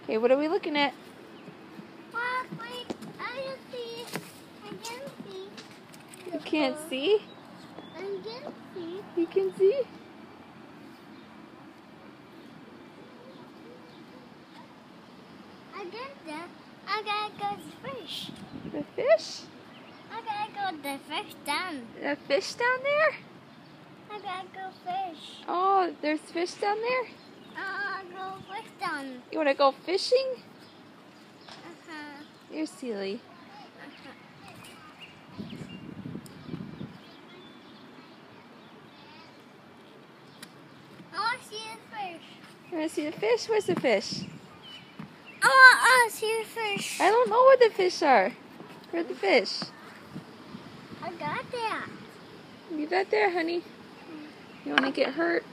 Okay, what are we looking at? Wait, I can see. I can see. You can't see? I can see. You can see? I gotta go to the fish. The fish? I gotta go to the fish down. The fish down there? I gotta go fish. Oh, there's fish down there? Go fish down. You want to go fishing? Uh-huh. You're silly. I want to see the fish. You want to see the fish? Where's the fish? I want to see the fish. I don't know where the fish are. Where's the fish? I got that. Leave that there, honey. You want to get hurt?